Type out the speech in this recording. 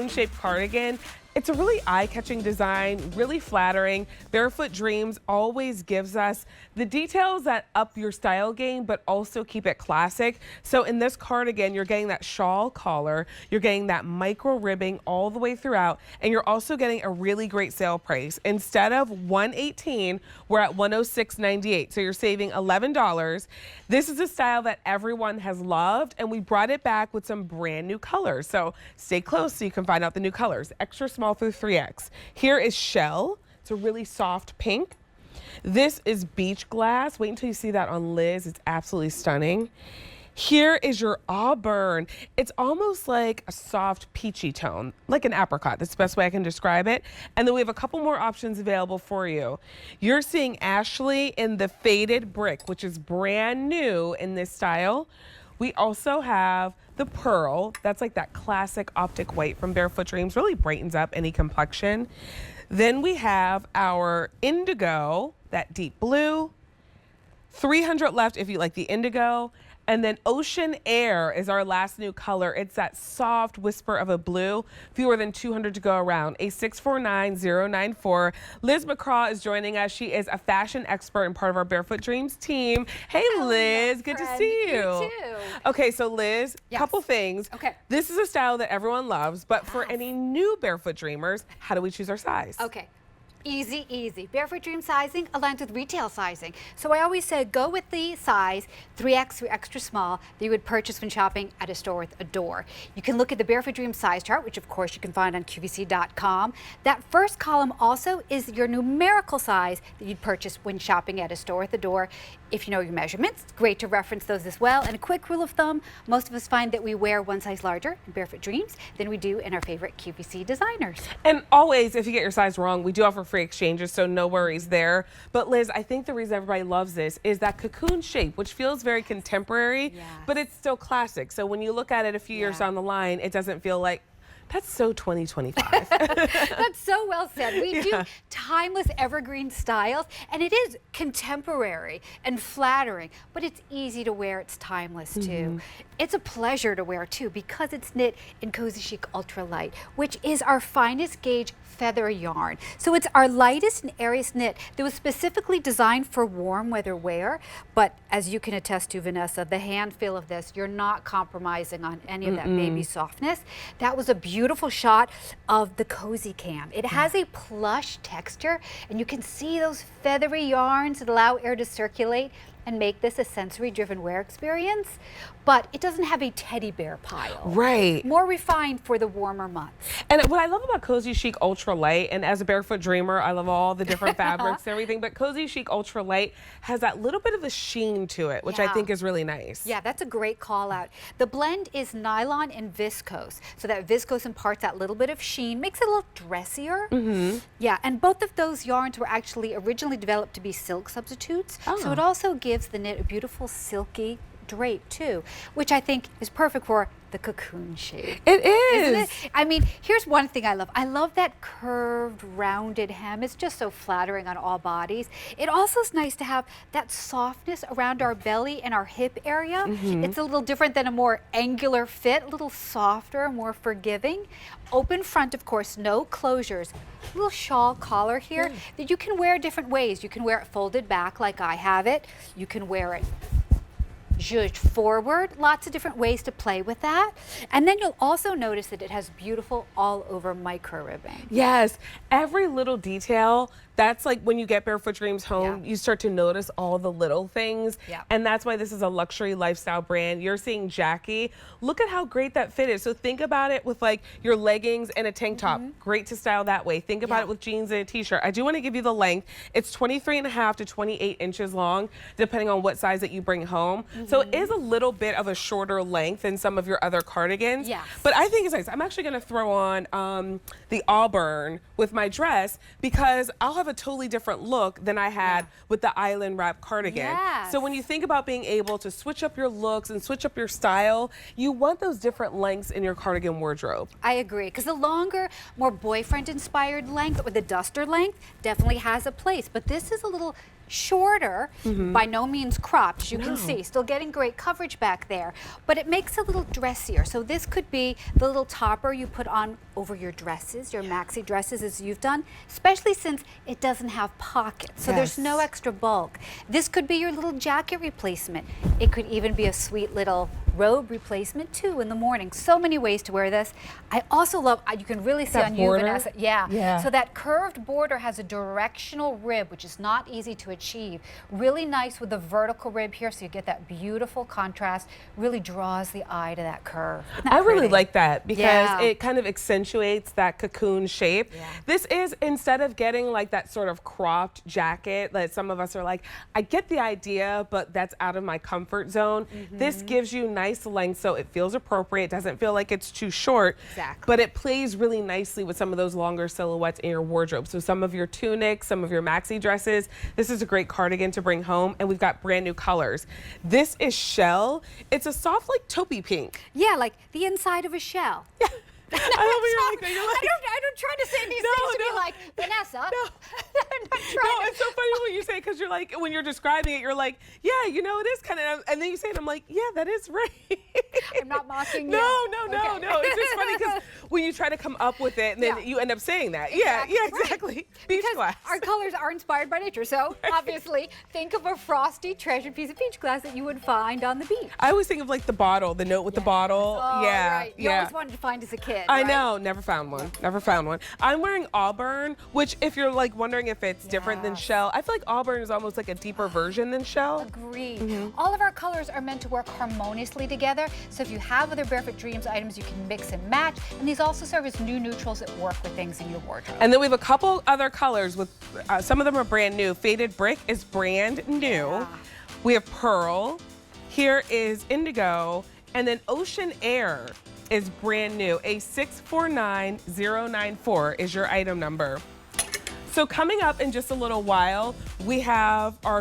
cocoon-shaped cardigan. It's a really eye-catching design, really flattering. Barefoot Dreams always gives us the details that up your style game, but also keep it classic. So in this cardigan, you're getting that shawl collar, you're getting that micro ribbing all the way throughout, and you're also getting a really great sale price. Instead of $118, we're at $106.98, so you're saving $11. This is a style that everyone has loved, and we brought it back with some brand new colors. So stay close so you can find out the new colors. Extra small through 3X. Here is Shell. It's a really soft pink. This is Beach Glass. Wait until you see that on Liz. It's absolutely stunning. Here is your Auburn. It's almost like a soft peachy tone, like an apricot. That's the best way I can describe it. And then we have a couple more options available for you. You're seeing Ashley in the Faded Brick, which is brand new in this style. We also have the Pearl. That's like that classic optic white from Barefoot Dreams. Really brightens up any complexion. Then we have our Indigo, that deep blue. 300 left if you like the Indigo. And then Ocean Air is our last new color. It's that soft whisper of a blue. Fewer than 200 to go around. A649094. Liz McCraw is joining us. She is a fashion expert and part of our Barefoot Dreams team. Hey, Liz, good to see you. You too. Okay, so Liz, Yes. couple things. Okay. This is a style that everyone loves, but for any new Barefoot Dreamers, how do we choose our size? Okay. Easy, easy. Barefoot Dream sizing aligns with retail sizing. So I always say go with the size 3X or extra small that you would purchase when shopping at a store with a door. You can look at the Barefoot Dream size chart, which of course you can find on QVC.com. That first column also is your numerical size that you'd purchase when shopping at a store with a door. If you know your measurements, it's great to reference those as well. And a quick rule of thumb, most of us find that we wear one size larger in Barefoot Dreams than we do in our favorite QVC designers. And always, if you get your size wrong, we do offer free exchanges, so no worries there. But Liz, I think the reason everybody loves this is that cocoon shape, which feels very contemporary, but it's still classic. So when you look at it a few years down the line, it doesn't feel like, that's so 2025. That's so well said. We do timeless evergreen styles, and it is contemporary and flattering, but it's easy to wear. It's timeless too. It's a pleasure to wear too because it's knit in CozyChic Ultra Lite, which is our finest gauge feather yarn. So it's our lightest and airiest knit that was specifically designed for warm weather wear. But as you can attest to, Vanessa, the hand feel of this, you're not compromising on any of that baby softness. That was a beautiful shot of the Cozy Cam. It has a plush texture, and you can see those feathery yarns that allow air to circulate and make this a sensory-driven wear experience, but it doesn't have a teddy bear pile. Right. More refined for the warmer months. And what I love about CozyChic Ultra Lite, and as a Barefoot Dreamer, I love all the different fabrics and everything, but CozyChic Ultra Lite has that little bit of a sheen to it, which I think is really nice. Yeah, that's a great call out. The blend is nylon and viscose, so that viscose imparts that little bit of sheen, makes it a little dressier. Yeah, and both of those yarns were actually originally developed to be silk substitutes, so it also gives the knit a beautiful silky drape too, which I think is perfect for the cocoon shape. It is. Isn't it? I mean, here's one thing I love. I love that curved, rounded hem. It's just so flattering on all bodies. It also is nice to have that softness around our belly and our hip area. It's a little different than a more angular fit, a little softer, more forgiving. Open front, of course, no closures. Little shawl collar here that you can wear different ways. You can wear it folded back like I have it. You can wear it zhuzhed forward, lots of different ways to play with that. And then you'll also notice that it has beautiful all over micro ribbing. Yes, every little detail. That's like when you get Barefoot Dreams home, you start to notice all the little things. And that's why this is a luxury lifestyle brand. You're seeing Jackie. Look at how great that fit is. So think about it with like your leggings and a tank top. Great to style that way. Think about it with jeans and a t-shirt. I do want to give you the length. It's 23.5 to 28 inches long, depending on what size that you bring home. So it is a little bit of a shorter length than some of your other cardigans. But I think it's nice. I'm actually going to throw on the Auburn with my dress because I'll have a totally different look than I had with the island wrap cardigan. So when you think about being able to switch up your looks and switch up your style, you want those different lengths in your cardigan wardrobe. I agree, because the longer, more boyfriend-inspired length or the duster length definitely has a place. But this is a little shorter, by no means cropped, as you can see, still getting great coverage back there, but it makes it a little dressier. So this could be the little topper you put on over your dresses, your maxi dresses as you've done, especially since it doesn't have pockets, so there's no extra bulk. This could be your little jacket replacement. It could even be a sweet little robe replacement too in the morning. So many ways to wear this. I also love, you can really see that on border? you, Vanessa. Yeah. So that curved border has a directional rib, which is not easy to achieve. Really nice with the vertical rib here, so you get that beautiful contrast. Really draws the eye to that curve. Isn't that I really pretty? like that because it kind of accentuates that cocoon shape. This is, instead of getting like that sort of cropped jacket that some of us are like, I get the idea, but that's out of my comfort zone. This gives you nice length, so it feels appropriate. It doesn't feel like it's too short, but it plays really nicely with some of those longer silhouettes in your wardrobe. So some of your tunics, some of your maxi dresses, this is a great cardigan to bring home, and we've got brand new colors. This is shell. It's a soft, like taupey pink. Yeah, like the inside of a shell. I love when you're like that. You're like, I don't try to say these things to be like, Vanessa. I'm not trying it's so funny when you say it, because you're like, when you're describing it, you're like, yeah, you know, it is kind of, and then you say it, I'm like, yeah, that is right. I'm not mocking you. No. It's just funny because when you try to come up with it, and then you end up saying that. Exactly. Beach glass. Our colors are inspired by nature, so obviously think of a frosty treasured piece of beach glass that you would find on the beach. I always think of like the bottle, the note with the bottle. Oh, right. You always wanted to find as a kid. I know, never found one. I'm wearing auburn, which if you're like wondering if it's different than shell, I feel like auburn is almost like a deeper version than shell. Agreed. All of our colors are meant to work harmoniously together, so if you have other Barefoot Dreams items, you can mix and match, and these also serve as new neutrals that work with things in your wardrobe. And then we have a couple other colors with, some of them are brand new. Faded Brick is brand new. We have Pearl. Here is Indigo. And then Ocean Air is brand new. A 649094 is your item number. So coming up in just a little while, we have our